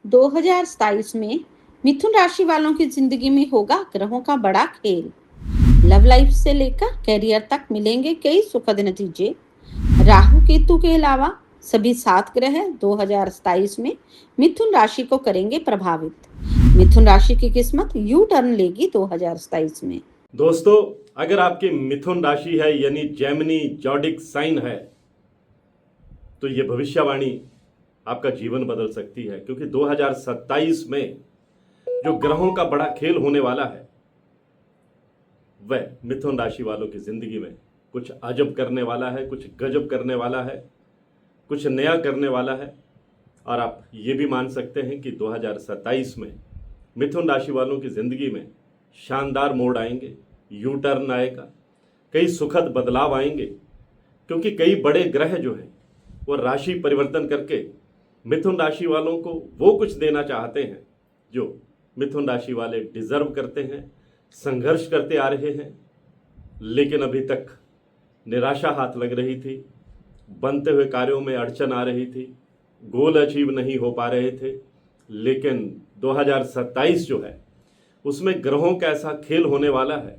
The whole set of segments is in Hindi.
2027 में मिथुन राशि वालों की जिंदगी में होगा ग्रहों का बड़ा खेल। लव लाइफ से लेकर करियर तक मिलेंगे कई सुखद नतीजे। राहु केतु के अलावा सभी 7 ग्रह 2027 में मिथुन राशि को करेंगे प्रभावित। मिथुन राशि की किस्मत यू टर्न लेगी 2027 में। दोस्तों, अगर आपकी मिथुन राशि है यानी जेमिनी जॉडिक साइन है तो ये भविष्यवाणी आपका जीवन बदल सकती है, क्योंकि 2027 में जो ग्रहों का बड़ा खेल होने वाला है वह मिथुन राशि वालों की जिंदगी में कुछ अजब करने वाला है, कुछ गजब करने वाला है, कुछ नया करने वाला है। और आप ये भी मान सकते हैं कि 2027 में मिथुन राशि वालों की जिंदगी में शानदार मोड़ आएंगे, यू टर्न आएगा, कई सुखद बदलाव आएंगे, क्योंकि कई बड़े ग्रह जो हैं वो राशि परिवर्तन करके मिथुन राशि वालों को वो कुछ देना चाहते हैं जो मिथुन राशि वाले डिजर्व करते हैं, संघर्ष करते आ रहे हैं, लेकिन अभी तक निराशा हाथ लग रही थी, बनते हुए कार्यों में अड़चन आ रही थी, गोल अचीव नहीं हो पा रहे थे। लेकिन 2027 जो है उसमें ग्रहों का ऐसा खेल होने वाला है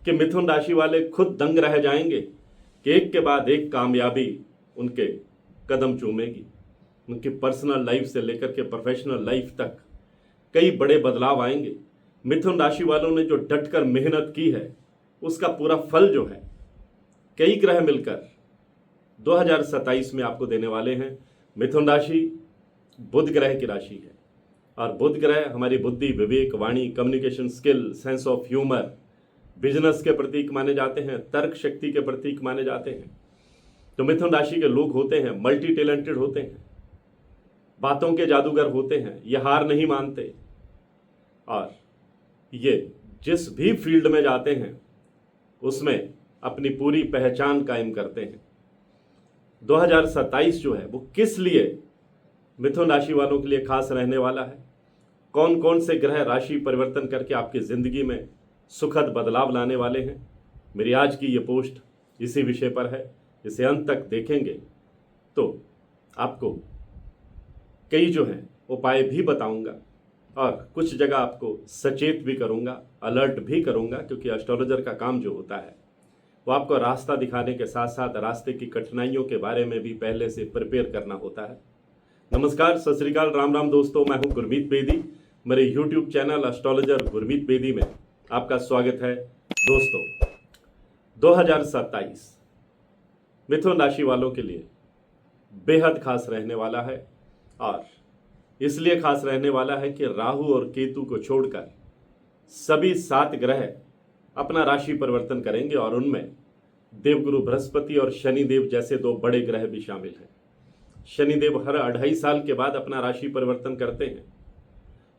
कि मिथुन राशि वाले खुद दंग रह जाएंगे कि एक के बाद एक कामयाबी उनके कदम चूमेगी। उनकी पर्सनल लाइफ से लेकर के प्रोफेशनल लाइफ तक कई बड़े बदलाव आएंगे। मिथुन राशि वालों ने जो डटकर मेहनत की है उसका पूरा फल जो है कई ग्रह मिलकर 2027 में आपको देने वाले हैं। मिथुन राशि बुध ग्रह की राशि है और बुध ग्रह हमारी बुद्धि, विवेक, वाणी, communication skill, sense of humour, business के प्रतीक माने जाते हैं, तर्क शक्ति के प्रतीक माने जाते हैं। तो मिथुन राशि के लोग होते हैं मल्टी टैलेंटेड होते हैं, बातों के जादूगर होते हैं, ये हार नहीं मानते और ये जिस भी फील्ड में जाते हैं उसमें अपनी पूरी पहचान कायम करते हैं। 2027 जो है वो किस लिए मिथुन राशि वालों के लिए खास रहने वाला है, कौन कौन से ग्रह राशि परिवर्तन करके आपकी जिंदगी में सुखद बदलाव लाने वाले हैं, मेरी आज की ये पोस्ट इसी विषय पर है। इसे अंत तक देखेंगे तो आपको कई जो हैं उपाय भी बताऊंगा और कुछ जगह आपको सचेत भी करूंगा, अलर्ट भी करूंगा, क्योंकि एस्ट्रोलॉजर का काम जो होता है वो आपको रास्ता दिखाने के साथ साथ रास्ते की कठिनाइयों के बारे में भी पहले से प्रिपेयर करना होता है। नमस्कार, सत श्री अकाल, राम राम दोस्तों, मैं हूं गुरमीत बेदी। मेरे YouTube channel astrologer Gurmeet Bedi में आपका स्वागत है। दोस्तों, 2027 मिथुन राशि वालों के लिए बेहद खास रहने वाला है और इसलिए खास रहने वाला है कि राहु और केतु को छोड़कर सभी 7 ग्रह अपना राशि परिवर्तन करेंगे और उनमें देवगुरु बृहस्पति और शनिदेव जैसे 2 बड़े ग्रह भी शामिल हैं। शनिदेव हर 2.5 साल के बाद अपना राशि परिवर्तन करते हैं।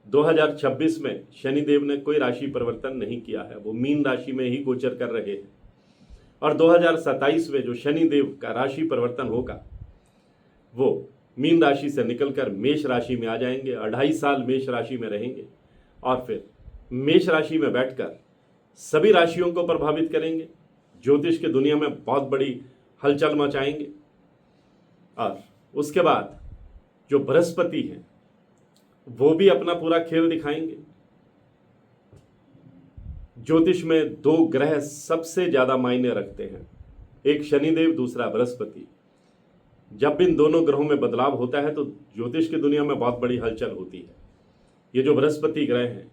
2026 में शनिदेव ने कोई राशि परिवर्तन नहीं किया है, वो मीन राशि में ही गोचर कर रहे हैं और 2027 में जो शनिदेव का राशि परिवर्तन होगा वो मीन राशि से निकलकर मेष राशि में आ जाएंगे, 2.5 साल मेष राशि में रहेंगे और फिर मेष राशि में बैठकर सभी राशियों को प्रभावित करेंगे, ज्योतिष की दुनिया में बहुत बड़ी हलचल मचाएंगे। और उसके बाद जो बृहस्पति हैं वो भी अपना पूरा खेल दिखाएंगे। ज्योतिष में 2 ग्रह सबसे ज्यादा मायने रखते हैं, एक शनिदेव, दूसरा बृहस्पति। जब इन दोनों ग्रहों में बदलाव होता है तो ज्योतिष की दुनिया में बहुत बड़ी हलचल होती है। ये जो बृहस्पति ग्रह हैं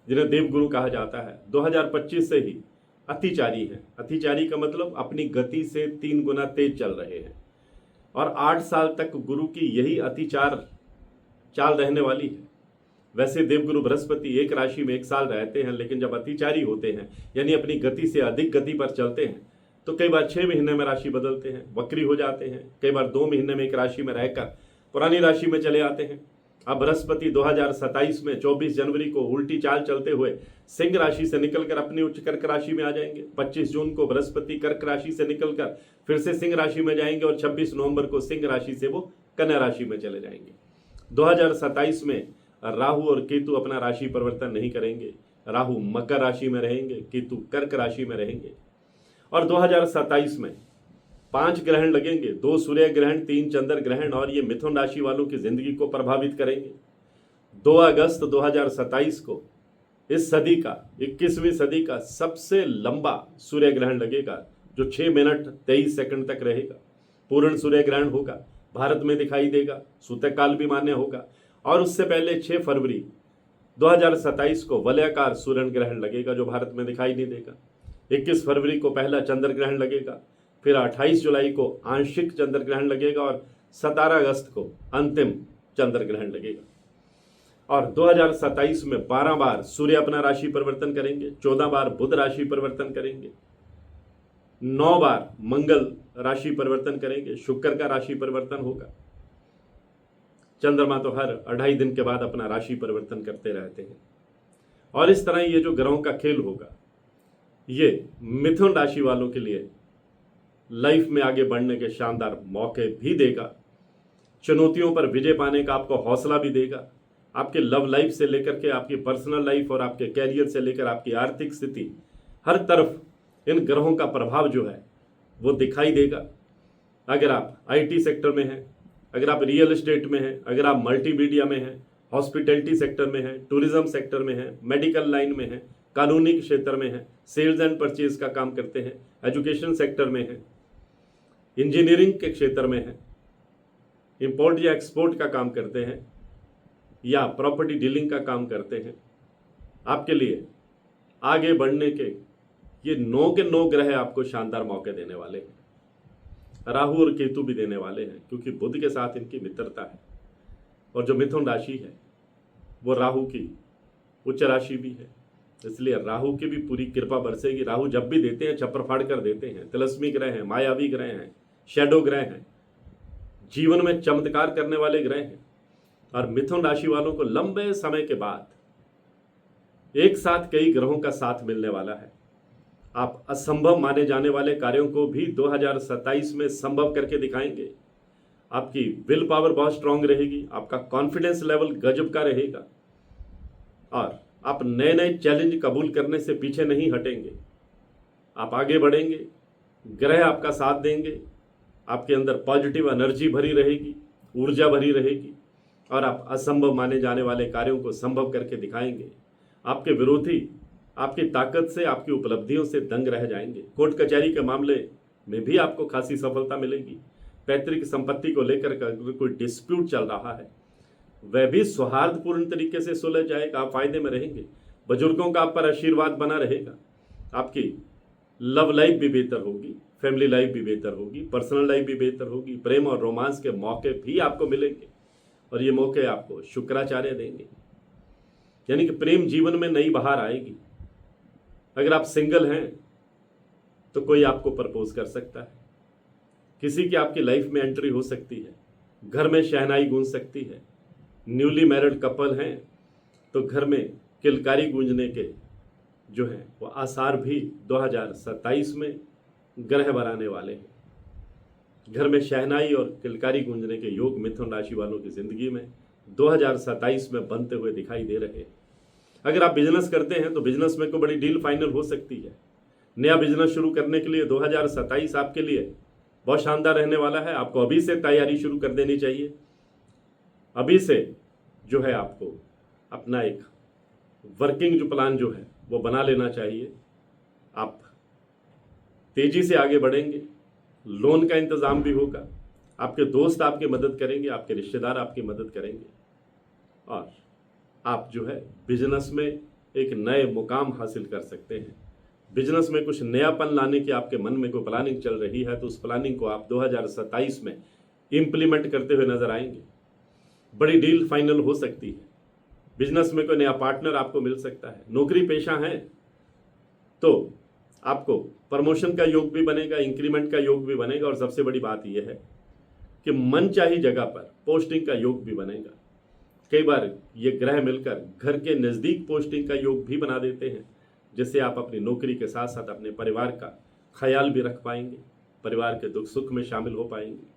जिन्हें देवगुरु कहा जाता है, 2025 से ही अतिचारी है। अतिचारी का मतलब अपनी गति से 3 गुना तेज चल रहे हैं और 8 साल तक गुरु की यही अतिचार चाल रहने वाली है। वैसे देवगुरु बृहस्पति एक राशि में 1 साल रहते हैं, लेकिन जब अतिचारी होते हैं यानी अपनी गति से अधिक गति पर चलते हैं तो कई बार 6 महीने में राशि बदलते हैं, वक्री हो जाते हैं, कई बार 2 महीने में एक राशि में रहकर पुरानी राशि में चले आते हैं। अब बृहस्पति 2027 में 24 जनवरी को उल्टी चाल चलते हुए सिंह राशि से निकलकर अपनी उच्च कर्क राशि में आ जाएंगे। 25 जून को बृहस्पति कर्क राशि से निकलकर फिर से सिंह राशि में जाएंगे और 26 नवंबर को सिंह राशि से वो कन्या राशि में चले जाएंगे। 2027 में राहु और केतु अपना राशि परिवर्तन नहीं करेंगे। राहु मकर राशि में रहेंगे, केतु कर्क राशि में रहेंगे और 2027 में 5 ग्रहण लगेंगे, 2 सूर्य ग्रहण, 3 चंद्र ग्रहण और ये मिथुन राशि वालों की जिंदगी को प्रभावित करेंगे। 2 अगस्त 2027 को इस सदी का 21वीं सदी का सबसे लंबा सूर्य ग्रहण लगेगा, जो 6 मिनट 23 सेकंड तक रहेगा। पूर्ण सूर्य ग्रहण होगा, भारत में दिखाई देगा, सूतककाल भी मान्य होगा। और उससे पहले 6 फरवरी 2027 को वलयाकार सूर्य ग्रहण लगेगा, जो भारत में दिखाई नहीं देगा। 21 फरवरी को पहला चंद्र ग्रहण लगेगा, फिर 28 जुलाई को आंशिक चंद्र ग्रहण लगेगा और 17 अगस्त को अंतिम चंद्र ग्रहण लगेगा। और 2027 में 12 बार सूर्य अपना राशि परिवर्तन करेंगे, 14 बार बुध राशि परिवर्तन करेंगे, 9 बार मंगल राशि परिवर्तन करेंगे, शुक्र का राशि परिवर्तन होगा। चंद्रमा तो हर 2.5 दिन के बाद अपना राशि परिवर्तन करते रहते हैं। और इस तरह ये जो ग्रहों का खेल होगा, ये मिथुन राशि वालों के लिए लाइफ में आगे बढ़ने के शानदार मौके भी देगा, चुनौतियों पर विजय पाने का आपको हौसला भी देगा। आपके लव लाइफ से लेकर के आपकी पर्सनल लाइफ और आपके कैरियर से लेकर आपकी आर्थिक स्थिति, हर तरफ इन ग्रहों का प्रभाव जो है वो दिखाई देगा। अगर आप आईटी सेक्टर में हैं, अगर आप रियल एस्टेट में हैं, अगर आप मल्टीमीडिया में हैं, हॉस्पिटैलिटी सेक्टर में हैं, टूरिज्म सेक्टर में हैं, मेडिकल लाइन में हैं, कानूनी क्षेत्र में हैं, सेल्स एंड परचेज का काम करते हैं, एजुकेशन सेक्टर में हैं, इंजीनियरिंग के क्षेत्र में हैं, इंपोर्ट या एक्सपोर्ट का काम करते हैं, या प्रॉपर्टी डीलिंग का काम करते हैं, आपके लिए आगे बढ़ने के ये 9 के 9 ग्रह आपको शानदार मौके देने वाले हैं। राहु और केतु भी देने वाले हैं, क्योंकि बुध के साथ इनकी मित्रता है। और जो मिथुन राशि है वो राहु की उच्च राशि भी है, इसलिए राहु की भी पूरी कृपा बरसेगी। राहु जब भी देते हैं छप्पर फाड़ कर देते हैं। तिलस्मी ग्रह हैं, मायावी ग्रह हैं, शैडो ग्रह हैं, जीवन में चमत्कार करने वाले ग्रह हैं। और मिथुन राशि वालों को लंबे समय के बाद एक साथ कई ग्रहों का साथ मिलने वाला है। आप असंभव माने जाने वाले कार्यों को भी 2027 में संभव करके दिखाएंगे। आपकी विल पावर बहुत स्ट्रांग रहेगी, आपका कॉन्फिडेंस लेवल गजब का रहेगा और आप नए नए चैलेंज कबूल करने से पीछे नहीं हटेंगे। आप आगे बढ़ेंगे, ग्रह आपका साथ देंगे, आपके अंदर पॉजिटिव एनर्जी भरी रहेगी, ऊर्जा भरी रहेगी और आप असंभव माने जाने वाले कार्यों को संभव करके दिखाएंगे। आपके विरोधी आपकी ताकत से, आपकी उपलब्धियों से दंग रह जाएंगे। कोर्ट कचहरी के मामले में भी आपको खासी सफलता मिलेगी। पैतृक संपत्ति को लेकर कोई डिस्प्यूट चल रहा है, वह भी सौहार्दपूर्ण तरीके से सुलझ जाएगा। आप फायदे में रहेंगे, बुजुर्गों का आप पर आशीर्वाद बना रहेगा। आपकी लव लाइफ भी बेहतर होगी, फैमिली लाइफ भी बेहतर होगी, पर्सनल लाइफ भी बेहतर होगी। प्रेम और रोमांस के मौके भी आपको मिलेंगे और ये मौके आपको शुक्राचार्य देंगे, यानी कि प्रेम जीवन में नई बहार आएगी। अगर आप सिंगल हैं तो कोई आपको प्रपोज कर सकता है, किसी की आपकी लाइफ में एंट्री हो सकती है, घर में शहनाई गूंज सकती है। न्यूली मैरिड कपल हैं तो घर में किलकारी गूंजने के जो हैं वो आसार भी 2027 में ग्रह बनाने वाले हैं। घर में शहनाई और किलकारी गूंजने के योग मिथुन राशि वालों की जिंदगी में 2027 में बनते हुए दिखाई दे रहे हैं। अगर आप बिजनेस करते हैं तो बिजनेस में कोई बड़ी डील फाइनल हो सकती है। नया बिजनेस शुरू करने के लिए 2027 आपके लिए बहुत शानदार रहने वाला है। आपको अभी से तैयारी शुरू कर देनी चाहिए। अभी से जो है आपको अपना एक वर्किंग जो प्लान जो है वो बना लेना चाहिए। आप तेजी से आगे बढ़ेंगे, लोन का इंतज़ाम भी होगा, आपके दोस्त आपकी मदद करेंगे, आपके रिश्तेदार आपकी मदद करेंगे और आप जो है बिजनेस में एक नए मुकाम हासिल कर सकते हैं। बिजनेस में कुछ नयापन लाने की आपके मन में कोई प्लानिंग चल रही है तो उस प्लानिंग को आप 2027 में इम्प्लीमेंट करते हुए नजर आएंगे। बड़ी डील फाइनल हो सकती है। बिजनेस में कोई नया पार्टनर आपको मिल सकता है। नौकरी पेशा है तो आपको प्रमोशन का योग भी बनेगा, इंक्रीमेंट का योग भी बनेगा और सबसे बड़ी बात यह है कि मनचाही जगह पर पोस्टिंग का योग भी बनेगा। कई बार ये ग्रह मिलकर घर के नज़दीक पोस्टिंग का योग भी बना देते हैं, जिससे आप अपनी नौकरी के साथ साथ अपने परिवार का ख्याल भी रख पाएंगे, परिवार के दुख सुख में शामिल हो पाएंगे।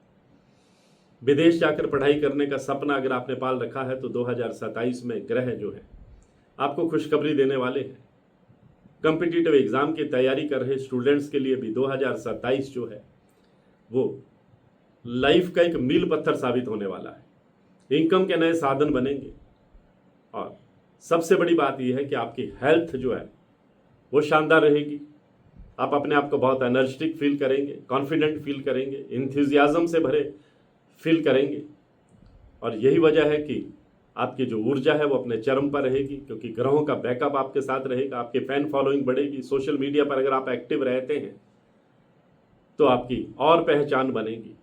विदेश जाकर पढ़ाई करने का सपना अगर आपने पाल रखा है तो 2027 में ग्रह जो है आपको खुशखबरी देने वाले हैं। कॉम्पिटिटिव एग्ज़ाम की तैयारी कर रहे स्टूडेंट्स के लिए भी 2027 जो है वो लाइफ का एक मील पत्थर साबित होने वाला है। इनकम के नए साधन बनेंगे, और सबसे बड़ी बात यह है कि आपकी हेल्थ जो है वो शानदार रहेगी। आप अपने आप को बहुत एनर्जेटिक फील करेंगे, कॉन्फिडेंट फील करेंगे, इंथुजियाज्म से भरे फील करेंगे। और यही वजह है कि आपकी जो ऊर्जा है वो अपने चरम पर रहेगी, क्योंकि ग्रहों का बैकअप आपके साथ रहेगा। आपकी फैन फॉलोइंग बढ़ेगी। सोशल मीडिया पर अगर आप एक्टिव रहते हैं तो आपकी और पहचान बनेगी।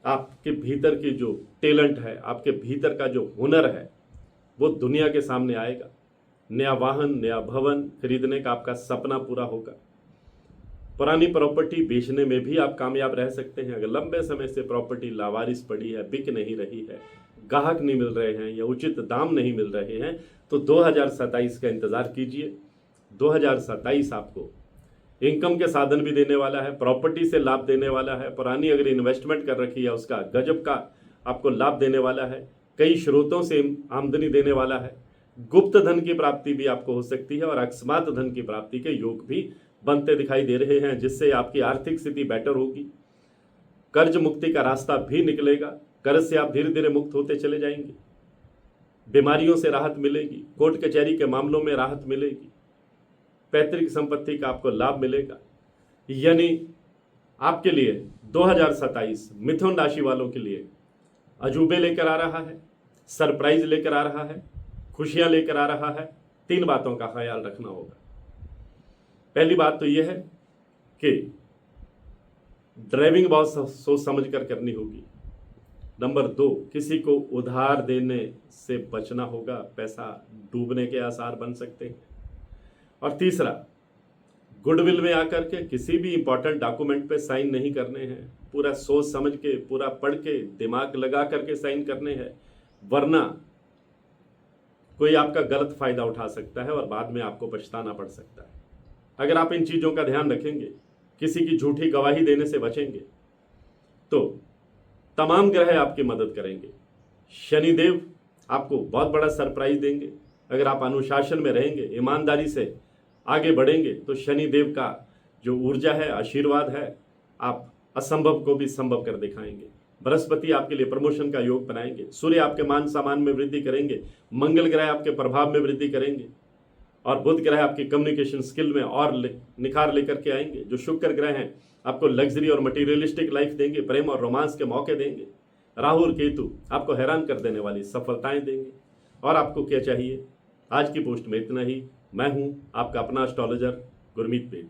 आपके भीतर की जो टैलेंट है, आपके भीतर का जो हुनर है वो दुनिया के सामने आएगा। नया वाहन, नया भवन खरीदने का आपका सपना पूरा होगा। पुरानी प्रॉपर्टी बेचने में भी आप कामयाब रह सकते हैं। अगर लंबे समय से प्रॉपर्टी लावारिस पड़ी है, बिक नहीं रही है, ग्राहक नहीं मिल रहे हैं या उचित दाम नहीं मिल रहे हैं, तो 2027 का इंतजार कीजिए। 2027 आपको इनकम के साधन भी देने वाला है, प्रॉपर्टी से लाभ देने वाला है। पुरानी अगर इन्वेस्टमेंट कर रखी है उसका गजब का आपको लाभ देने वाला है। कई स्रोतों से आमदनी देने वाला है। गुप्त धन की प्राप्ति भी आपको हो सकती है और अकस्मात धन की प्राप्ति के योग भी बनते दिखाई दे रहे हैं, जिससे आपकी आर्थिक स्थिति बेटर होगी। कर्ज मुक्ति का रास्ता भी निकलेगा। कर्ज से आप धीरे धीरे मुक्त होते चले जाएंगे। बीमारियों से राहत मिलेगी। कोर्ट कचहरी के मामलों में राहत मिलेगी। पैतृक संपत्ति का आपको लाभ मिलेगा। यानी आपके लिए 2027 मिथुन राशि वालों के लिए अजूबे लेकर आ रहा है, सरप्राइज लेकर आ रहा है, खुशियां लेकर आ रहा है। 3 बातों का ख्याल रखना होगा। पहली बात तो यह है कि ड्राइविंग बहुत सोच समझ कर करनी होगी। नंबर 2, किसी को उधार देने से बचना होगा, पैसा डूबने के आसार बन सकते हैं। और तीसरा, गुडविल में आकर के किसी भी इंपॉर्टेंट डॉक्यूमेंट पे साइन नहीं करने हैं। पूरा सोच समझ के, पूरा पढ़ के, दिमाग लगा करके साइन करने हैं, वरना कोई आपका गलत फायदा उठा सकता है और बाद में आपको पछताना पड़ सकता है। अगर आप इन चीज़ों का ध्यान रखेंगे, किसी की झूठी गवाही देने से बचेंगे, तो तमाम ग्रह आपकी मदद करेंगे। शनिदेव आपको बहुत बड़ा सरप्राइज देंगे। अगर आप अनुशासन में रहेंगे, ईमानदारी से आगे बढ़ेंगे, तो शनिदेव का जो ऊर्जा है, आशीर्वाद है, आप असंभव को भी संभव कर दिखाएंगे। बृहस्पति आपके लिए प्रमोशन का योग बनाएंगे। सूर्य आपके मान सम्मान में वृद्धि करेंगे। मंगल ग्रह आपके प्रभाव में वृद्धि करेंगे और बुध ग्रह आपकी कम्युनिकेशन स्किल में और निखार लेकर के आएंगे। जो शुक्र ग्रह हैं आपको लग्जरी और मटीरियलिस्टिक लाइफ देंगे, प्रेम और रोमांस के मौके देंगे। राहु और केतु आपको हैरान कर देने वाली सफलताएं देंगे। और आपको क्या चाहिए? आज की पोस्ट में इतना ही। मैं हूं आपका अपना एस्ट्रोलॉजर गुरमीत बेदी।